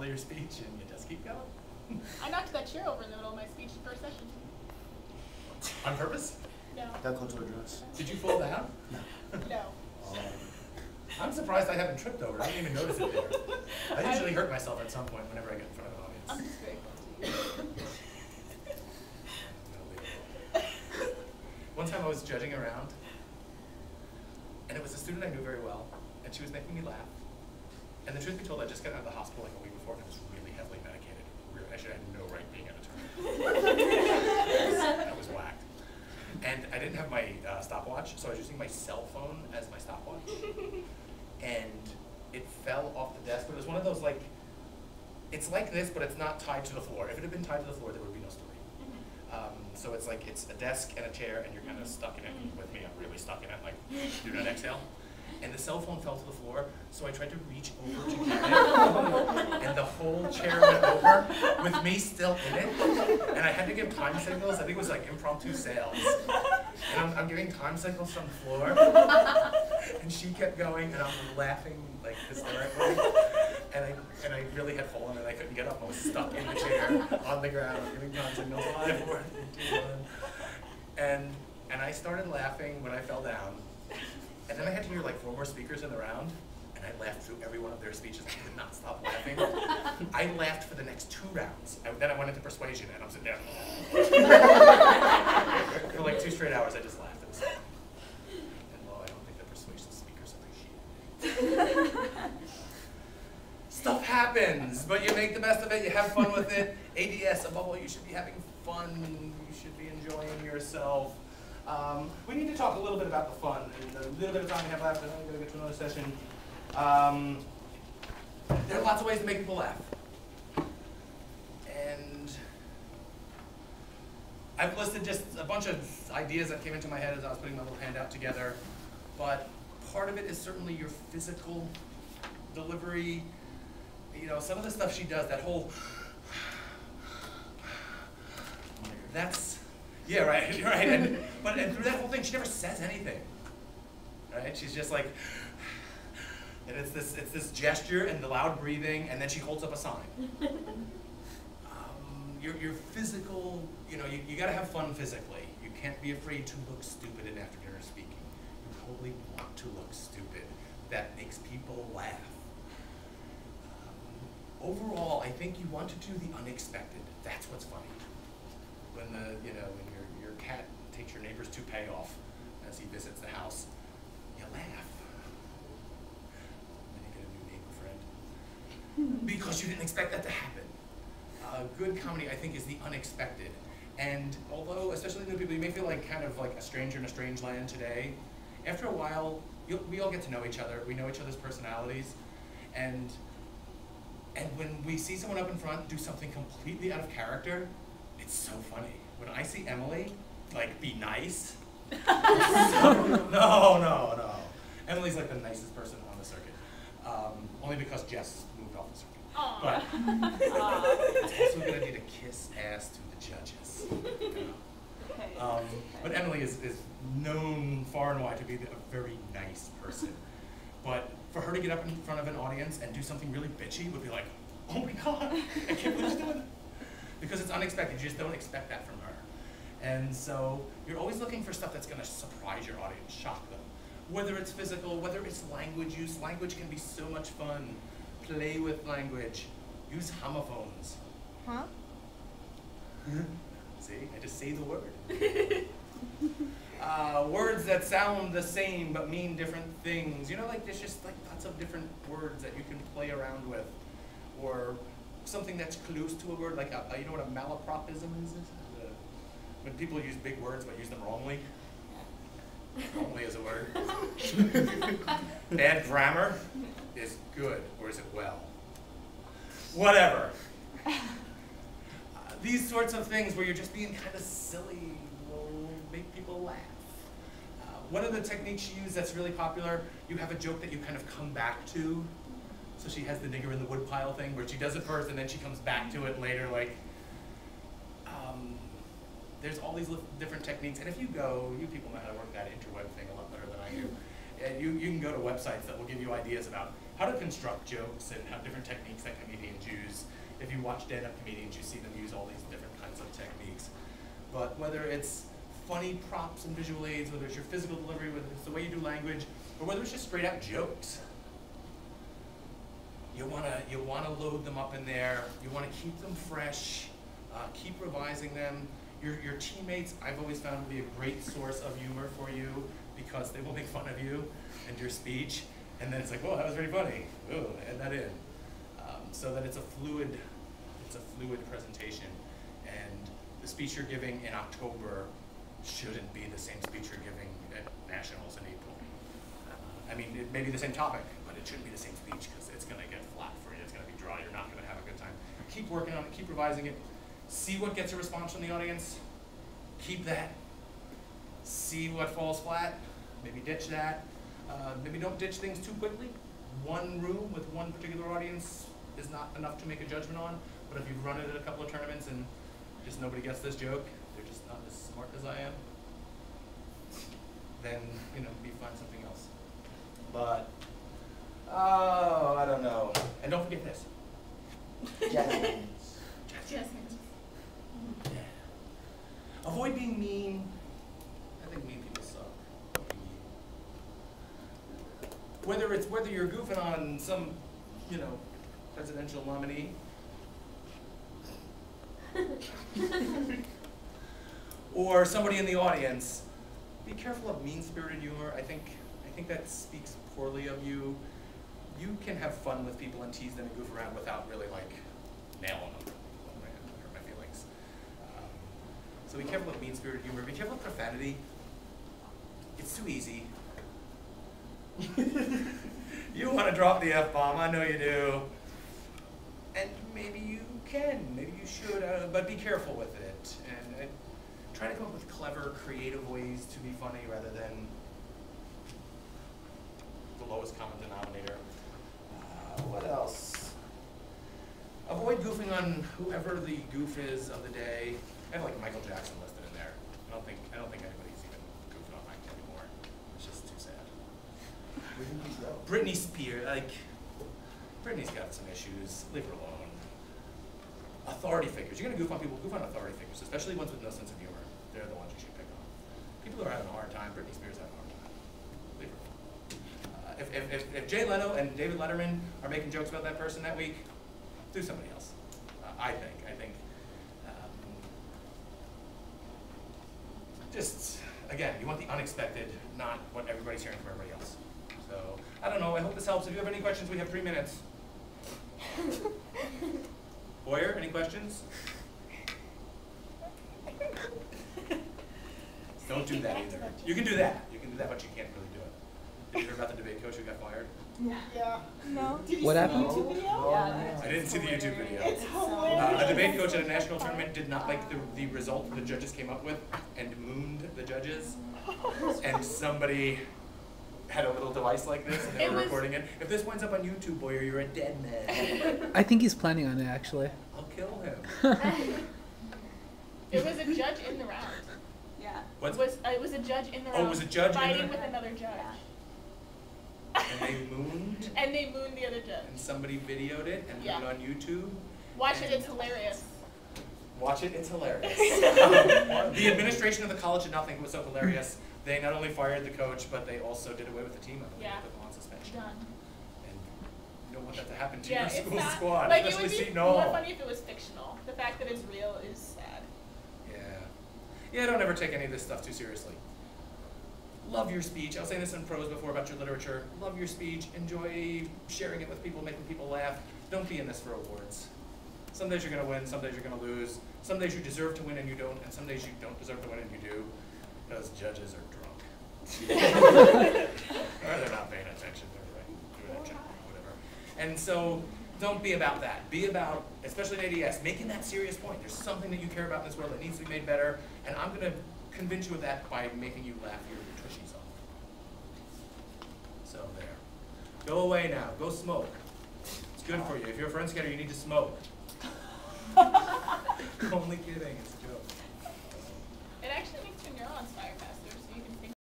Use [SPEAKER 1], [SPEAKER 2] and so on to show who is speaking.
[SPEAKER 1] of your speech and you just keep going.
[SPEAKER 2] I knocked that chair over in the middle of my speech the first session.
[SPEAKER 1] On purpose?
[SPEAKER 2] No.
[SPEAKER 3] That close to address.
[SPEAKER 1] Did you fall down?
[SPEAKER 2] No.
[SPEAKER 1] I'm surprised I haven't tripped over it. I didn't even notice it there. I usually hurt myself at some point whenever I get in front of an audience.
[SPEAKER 2] I'm just grateful to you.
[SPEAKER 1] One time I was judging around, and it was a student I knew very well, and she was making me laugh. And the truth be told, I just got out of the hospital like a week before, and I was really heavily medicated. I should have no right being an attorney. I was whacked. And I didn't have my stopwatch, so I was using my cell phone as my stopwatch. And it fell off the desk, but it was one of those like, it's like this, but it's not tied to the floor. If it had been tied to the floor, there would be no story. So it's like, it's a desk and a chair, and you're kind of stuck in it. With me, I'm really stuck in it, like, do not exhale. And the cell phone fell to the floor, so I tried to reach over to get it, and the whole chair went over with me still in it. And I had to give time signals. I think it was like impromptu sales. And I'm giving time signals from the floor, and she kept going, and I'm laughing like hysterically. And I really had fallen, and I couldn't get up. I was stuck in the chair on the ground, giving time signals. 5, 4, 3, 2, 1. And I started laughing when I fell down. And then I had to hear like 4 more speakers in the round, and I laughed through every one of their speeches. I could not stop laughing. I laughed for the next 2 rounds. Then I went into persuasion, and I'm sitting down. For like 2 straight hours, I just laughed at the song. And well, I don't think the persuasive speakers appreciate it. Stuff happens, but you make the best of it. You have fun with it. ADS, above all, you should be having fun. You should be enjoying yourself. We need to talk a little bit about the fun. And the little bit of time we have left, and then we're going to get to another session. There are lots of ways to make people laugh. And I've listed just a bunch of ideas that came into my head as I was putting my little handout together. But part of it is certainly your physical delivery. You know, some of the stuff she does, that whole, that's, yeah, right, right. And through that whole thing, she never says anything, right? She's just like, and it's this gesture and the loud breathing, and then she holds up a sign. Your physical, you know, you got to have fun physically. You can't be afraid to look stupid in after dinner speaking. You totally want to look stupid. That makes people laugh. Overall, I think you want to do the unexpected. That's what's funny. When when your cat takes your neighbor's toupee off as he visits the house, you laugh. Then you get a new neighbor friend. Because you didn't expect that to happen. Good comedy, I think, is the unexpected. And although, especially new people, you may feel like kind of like a stranger in a strange land today, after a while, we all get to know each other. We know each other's personalities. And when we see someone up in front do something completely out of character, it's so funny. When I see Emily, like, be nice, no. Emily's like the nicest person on the circuit. Only because Jess moved off the circuit.
[SPEAKER 2] Aww.
[SPEAKER 1] But it's also a good idea to kiss ass to the judges. But Emily is known far and wide to be a very nice person. But for her to get up in front of an audience and do something really bitchy would be like, oh my God, I can't believe she's doing it. Because it's unexpected, you just don't expect that from her. And so you're always looking for stuff that's gonna surprise your audience, shock them. Whether it's physical, whether it's language use, language can be so much fun. Play with language, use homophones.
[SPEAKER 2] Huh?
[SPEAKER 1] See, I just say the word. Words that sound the same but mean different things. You know, like there's just like lots of different words that you can play around with. Or something that's close to a word, like you know what a malapropism is? When people use big words but use them wrongly. Wrongly is a word. Bad grammar is good, or is it well? Whatever. These sorts of things where you're just being kind of silly will make people laugh. One of the techniques she used that's really popular, you have a joke that you kind of come back to. So she has the nigger in the woodpile thing where she does it first and then she comes back to it later. Like, there's all these different techniques. And if you go, you people know how to work that interweb thing a lot better than I do. And you can go to websites that will give you ideas about how to construct jokes and how different techniques that comedians use. watch stand-up comedians, you see them use all these different kinds of techniques. But whether it's funny props and visual aids, whether it's your physical delivery, whether it's the way you do language, or whether it's just straight out jokes, you wanna load them up in there. You wanna keep them fresh, keep revising them. Your teammates, I've always found, will be a great source of humor for you because they will make fun of you and your speech, and then it's like, whoa, that was very funny. Ooh, add that in, so that it's a fluid presentation. And the speech you're giving in October shouldn't be the same speech you're giving at nationals in April. I mean, it may be the same topic, but it shouldn't be the same speech because it's going to get flat for you. It's going to be dry. You're not going to have a good time. Keep working on it. Keep revising it. See what gets a response from the audience. Keep that. See what falls flat. Maybe ditch that. Maybe don't ditch things too quickly. One room with one particular audience is not enough to make a judgment on. But if you've run it at a couple of tournaments and just nobody gets this joke, they're just not as smart as I am, then, you know, maybe find something else. But, oh, I don't know. And don't forget this. Jazz hands.
[SPEAKER 2] Jazz hands.
[SPEAKER 1] Yeah. Avoid being mean. I think mean people suck. Whether you're goofing on some, you know, presidential nominee, or somebody in the audience, be careful of mean-spirited humor. I think that speaks poorly of you. You can have fun with people and tease them and goof around without really like nailing them. Hurt my feelings. So be careful of mean-spirited humor. Be careful of profanity. It's too easy. You want to drop the F-bomb, I know you do. And maybe you can, maybe you should, but be careful with it. And try to come up with clever, creative ways to be funny rather than the lowest common denominator. What else? Avoid goofing on whoever the goof is of the day. I have like Michael Jackson listed in there. I don't think anybody's even goofing on Mike anymore. It's just too sad.
[SPEAKER 3] Where did he go?
[SPEAKER 1] Britney Spears, like, Britney's got some issues. Leave her alone. Authority figures. You're gonna goof on people. Goof on authority figures, especially ones with no sense of humor. They're the ones you should pick on. People who are having a hard time. Britney Spears having a hard time. Leave her alone. If Jay Leno and David Letterman are making jokes about that person that week, do somebody else. I think. Just, again, you want the unexpected, not what everybody's hearing from everybody else. So, I don't know. I hope this helps. If you have any questions, we have 3 minutes. Boyer, any questions? Don't do that either. You can do that. You can do that, but you can't really do it. Did you hear about the debate coach who got fired?
[SPEAKER 2] Yeah. No. Did you
[SPEAKER 4] What
[SPEAKER 2] see
[SPEAKER 4] happened?
[SPEAKER 2] the YouTube video?
[SPEAKER 3] Yeah.
[SPEAKER 1] I didn't see the YouTube video.
[SPEAKER 2] It's hilarious.
[SPEAKER 1] A debate coach at a national tournament did not like the result the judges came up with and mooned the judges. And somebody had a little device like this and they were recording it. If this winds up on YouTube, Boyer, you're a dead man.
[SPEAKER 4] I think he's planning on it, actually.
[SPEAKER 1] I'll kill him.
[SPEAKER 2] It was a judge in the round.
[SPEAKER 5] Yeah.
[SPEAKER 1] What's,
[SPEAKER 2] It was a judge in the
[SPEAKER 1] Oh,
[SPEAKER 2] round.
[SPEAKER 1] it was a judge in the
[SPEAKER 2] fighting
[SPEAKER 1] round?
[SPEAKER 2] with another judge.
[SPEAKER 1] and they mooned
[SPEAKER 2] And they mooned the other judge.
[SPEAKER 1] and somebody videoed it and
[SPEAKER 2] Yeah.
[SPEAKER 1] put it on YouTube.
[SPEAKER 2] Watch it, it's hilarious.
[SPEAKER 1] Watch it, it's hilarious. The administration of the college did not think it was so hilarious. They not only fired the coach, but they also did away with the team. I believe,
[SPEAKER 2] Yeah.
[SPEAKER 1] put them on suspension.
[SPEAKER 2] Done.
[SPEAKER 1] And you don't want that to happen to
[SPEAKER 2] Yeah,
[SPEAKER 1] your
[SPEAKER 2] it's
[SPEAKER 1] school
[SPEAKER 2] not,
[SPEAKER 1] squad,
[SPEAKER 2] like, it
[SPEAKER 1] especially
[SPEAKER 2] would be
[SPEAKER 1] Seton
[SPEAKER 2] more
[SPEAKER 1] Hall.
[SPEAKER 2] funny if it was fictional. The fact that it's real is sad.
[SPEAKER 1] Yeah, don't ever take any of this stuff too seriously. Love your speech. I was saying this in prose before about your literature. Love your speech. Enjoy sharing it with people, making people laugh. Don't be in this for awards. Some days you're going to win, some days you're going to lose. Some days you deserve to win and you don't, and some days you don't deserve to win and you do, because judges are drunk. Or they're not paying attention. They're doing that job, whatever. And so don't be about that. Be about, especially in ADS, making that serious point. There's something that you care about in this world that needs to be made better, and I'm going to convince you of that by making you laugh your tushies off. So there. Go away now. Go smoke. It's good for you. If you're a friend skater, you need to smoke. Only kidding. It's a joke.